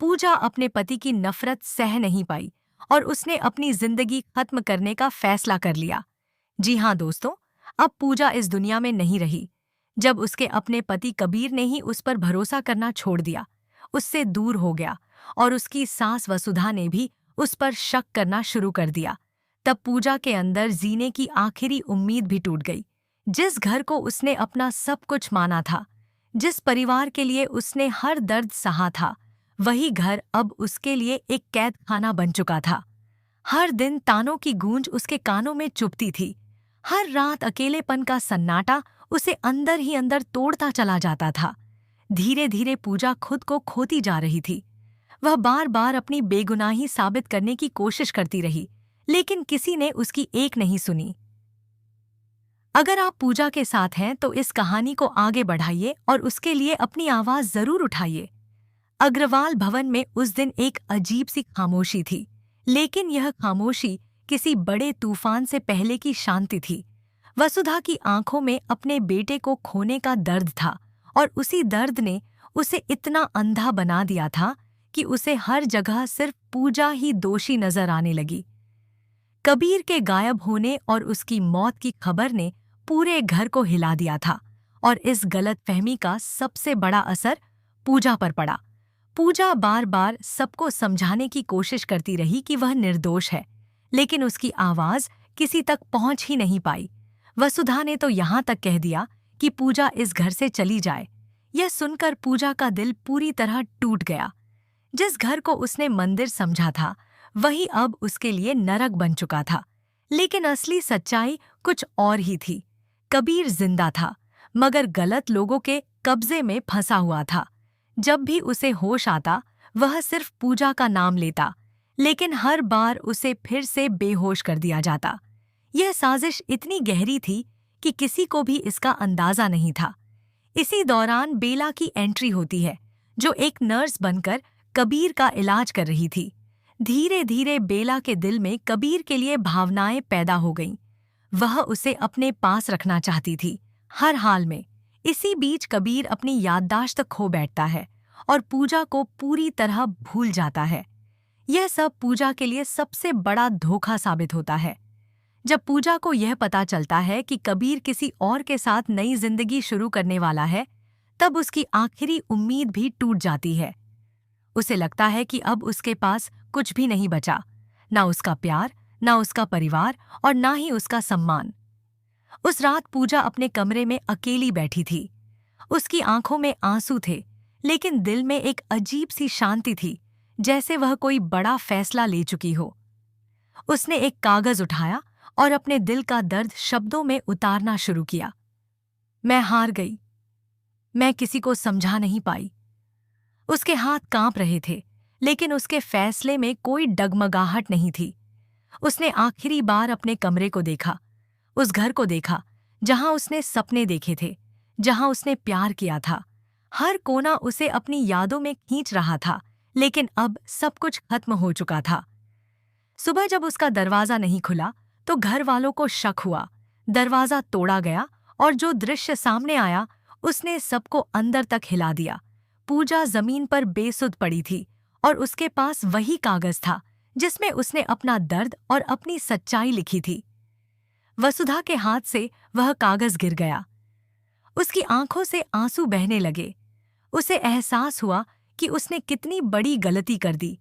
पूजा अपने पति की नफरत सह नहीं पाई और उसने अपनी जिंदगी खत्म करने का फैसला कर लिया। जी हाँ दोस्तों, अब पूजा इस दुनिया में नहीं रही। जब उसके अपने पति कबीर ने ही उस पर भरोसा करना छोड़ दिया, उससे दूर हो गया और उसकी सास वसुधा ने भी उस पर शक करना शुरू कर दिया, तब पूजा के अंदर जीने की आखिरी उम्मीद भी टूट गई। जिस घर को उसने अपना सब कुछ माना था, जिस परिवार के लिए उसने हर दर्द सहा था, वही घर अब उसके लिए एक कैद खाना बन चुका था। हर दिन तानों की गूंज उसके कानों में चुभती थी। हर रात अकेलेपन का सन्नाटा उसे अंदर ही अंदर तोड़ता चला जाता था। धीरे धीरे पूजा खुद को खोती जा रही थी। वह बार बार अपनी बेगुनाही साबित करने की कोशिश करती रही, लेकिन किसी ने उसकी एक नहीं सुनी। अगर आप पूजा के साथ हैं तो इस कहानी को आगे बढ़ाइए और उसके लिए अपनी आवाज जरूर उठाइए। अग्रवाल भवन में उस दिन एक अजीब सी खामोशी थी, लेकिन यह खामोशी किसी बड़े तूफान से पहले की शांति थी। वसुधा की आंखों में अपने बेटे को खोने का दर्द था और उसी दर्द ने उसे इतना अंधा बना दिया था कि उसे हर जगह सिर्फ पूजा ही दोषी नजर आने लगी। कबीर के गायब होने और उसकी मौत की खबर ने पूरे घर को हिला दिया था और इस गलतफहमी का सबसे बड़ा असर पूजा पर पड़ा। पूजा बार बार सबको समझाने की कोशिश करती रही कि वह निर्दोष है, लेकिन उसकी आवाज किसी तक पहुंच ही नहीं पाई। वसुधा ने तो यहाँ तक कह दिया कि पूजा इस घर से चली जाए। यह सुनकर पूजा का दिल पूरी तरह टूट गया। जिस घर को उसने मंदिर समझा था, वही अब उसके लिए नरक बन चुका था। लेकिन असली सच्चाई कुछ और ही थी। कबीर जिंदा था, मगर गलत लोगों के कब्जे में फंसा हुआ था। जब भी उसे होश आता, वह सिर्फ पूजा का नाम लेता, लेकिन हर बार उसे फिर से बेहोश कर दिया जाता। यह साजिश इतनी गहरी थी कि किसी को भी इसका अंदाजा नहीं था। इसी दौरान बेला की एंट्री होती है, जो एक नर्स बनकर कबीर का इलाज कर रही थी। धीरे धीरे बेला के दिल में कबीर के लिए भावनाएं पैदा हो गईं। वह उसे अपने पास रखना चाहती थी, हर हाल में। इसी बीच कबीर अपनी याददाश्त खो बैठता है और पूजा को पूरी तरह भूल जाता है। यह सब पूजा के लिए सबसे बड़ा धोखा साबित होता है। जब पूजा को यह पता चलता है कि कबीर किसी और के साथ नई जिंदगी शुरू करने वाला है, तब उसकी आखिरी उम्मीद भी टूट जाती है। उसे लगता है कि अब उसके पास कुछ भी नहीं बचा, ना उसका प्यार, ना उसका परिवार और ना ही उसका सम्मान। उस रात पूजा अपने कमरे में अकेली बैठी थी। उसकी आंखों में आंसू थे, लेकिन दिल में एक अजीब सी शांति थी, जैसे वह कोई बड़ा फैसला ले चुकी हो। उसने एक कागज उठाया और अपने दिल का दर्द शब्दों में उतारना शुरू किया। मैं हार गई। मैं किसी को समझा नहीं पाई। उसके हाथ कांप रहे थे, लेकिन उसके फैसले में कोई डगमगाहट नहीं थी। उसने आखिरी बार अपने कमरे को देखा, उस घर को देखा जहां उसने सपने देखे थे, जहां उसने प्यार किया था। हर कोना उसे अपनी यादों में खींच रहा था, लेकिन अब सब कुछ खत्म हो चुका था। सुबह जब उसका दरवाजा नहीं खुला, तो घर वालों को शक हुआ। दरवाजा तोड़ा गया और जो दृश्य सामने आया, उसने सबको अंदर तक हिला दिया। पूजा जमीन पर बेसुध पड़ी थी और उसके पास वही कागज था जिसमें उसने अपना दर्द और अपनी सच्चाई लिखी थी। वसुधा के हाथ से वह कागज गिर गया। उसकी आंखों से आंसू बहने लगे। उसे एहसास हुआ कि उसने कितनी बड़ी गलती कर दी।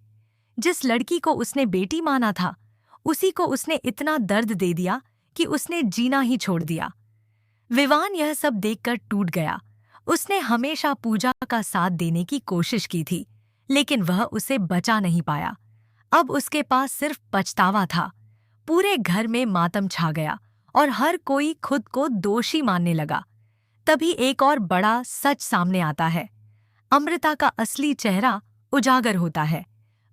जिस लड़की को उसने बेटी माना था, उसी को उसने इतना दर्द दे दिया कि उसने जीना ही छोड़ दिया। विवान यह सब देखकर टूट गया। उसने हमेशा पूजा का साथ देने की कोशिश की थी, लेकिन वह उसे बचा नहीं पाया। अब उसके पास सिर्फ पछतावा था। पूरे घर में मातम छा गया और हर कोई खुद को दोषी मानने लगा। तभी एक और बड़ा सच सामने आता है। अमृता का असली चेहरा उजागर होता है।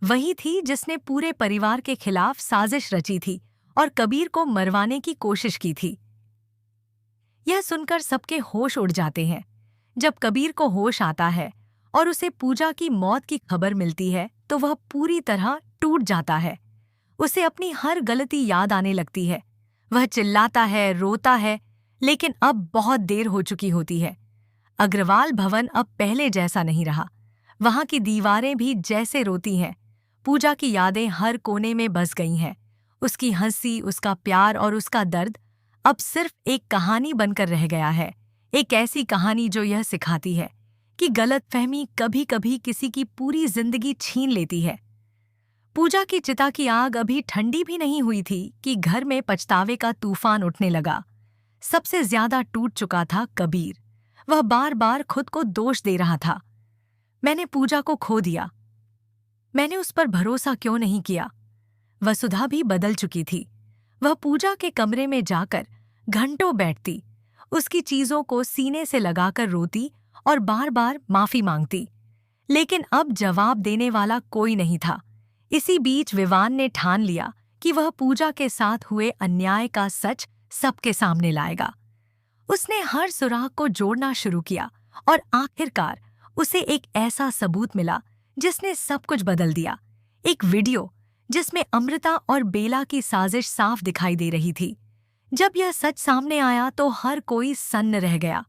वही थी जिसने पूरे परिवार के खिलाफ साजिश रची थी और कबीर को मरवाने की कोशिश की थी। यह सुनकर सबके होश उड़ जाते हैं। जब कबीर को होश आता है और उसे पूजा की मौत की खबर मिलती है, तो वह पूरी तरह टूट जाता है। उसे अपनी हर गलती याद आने लगती है। वह चिल्लाता है, रोता है, लेकिन अब बहुत देर हो चुकी होती है। अग्रवाल भवन अब पहले जैसा नहीं रहा। वहां की दीवारें भी जैसे रोती हैं। पूजा की यादें हर कोने में बस गई हैं। उसकी हंसी, उसका प्यार और उसका दर्द अब सिर्फ एक कहानी बनकर रह गया है। एक ऐसी कहानी जो यह सिखाती है कि गलतफहमी कभी कभी किसी की पूरी जिंदगी छीन लेती है। पूजा की चिता की आग अभी ठंडी भी नहीं हुई थी कि घर में पछतावे का तूफान उठने लगा। सबसे ज्यादा टूट चुका था कबीर। वह बार बार खुद को दोष दे रहा था। मैंने पूजा को खो दिया। मैंने उस पर भरोसा क्यों नहीं किया? वसुधा भी बदल चुकी थी। वह पूजा के कमरे में जाकर घंटों बैठती, उसकी चीजों को सीने से लगाकर रोती और बार बार माफी मांगती। लेकिन अब जवाब देने वाला कोई नहीं था। इसी बीच विवान ने ठान लिया कि वह पूजा के साथ हुए अन्याय का सच सबके सामने लाएगा। उसने हर सुराग को जोड़ना शुरू किया और आखिरकार उसे एक ऐसा सबूत मिला जिसने सब कुछ बदल दिया। एक वीडियो जिसमें अमृता और बेला की साजिश साफ दिखाई दे रही थी। जब यह सच सामने आया तो हर कोई सन्न रह गया।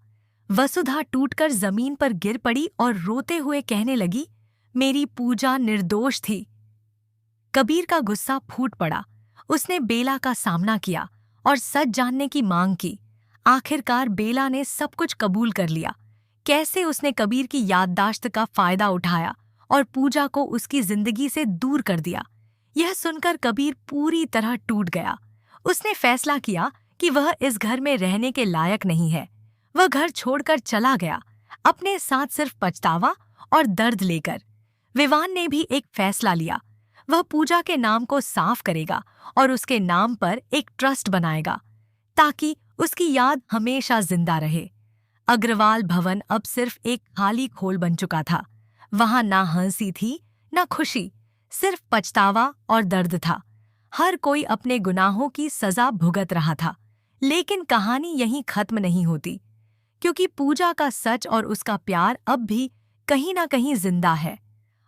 वसुधा टूटकर जमीन पर गिर पड़ी और रोते हुए कहने लगी, मेरी पूजा निर्दोष थी। कबीर का गुस्सा फूट पड़ा। उसने बेला का सामना किया और सच जानने की मांग की। आखिरकार बेला ने सब कुछ कबूल कर लिया। कैसे उसने कबीर की याददाश्त का फायदा उठाया और पूजा को उसकी जिंदगी से दूर कर दिया। यह सुनकर कबीर पूरी तरह टूट गया। उसने फैसला किया कि वह इस घर में रहने के लायक नहीं है। वह घर छोड़कर चला गया, अपने साथ सिर्फ पछतावा और दर्द लेकर। विवान ने भी एक फैसला लिया। वह पूजा के नाम को साफ करेगा और उसके नाम पर एक ट्रस्ट बनाएगा ताकि उसकी याद हमेशा जिंदा रहे। अग्रवाल भवन अब सिर्फ एक खाली खोल बन चुका था। वहां ना हंसी थी, ना खुशी, सिर्फ पछतावा और दर्द था। हर कोई अपने गुनाहों की सजा भुगत रहा था। लेकिन कहानी यहीं खत्म नहीं होती, क्योंकि पूजा का सच और उसका प्यार अब भी कहीं ना कहीं जिंदा है।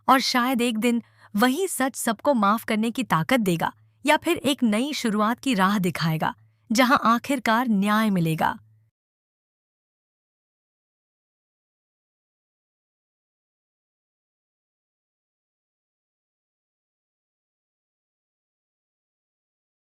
और शायद एक दिन वही सच सबको माफ करने की ताकत देगा या फिर एक नई शुरुआत की राह दिखाएगा, जहां आखिरकार न्याय मिलेगा।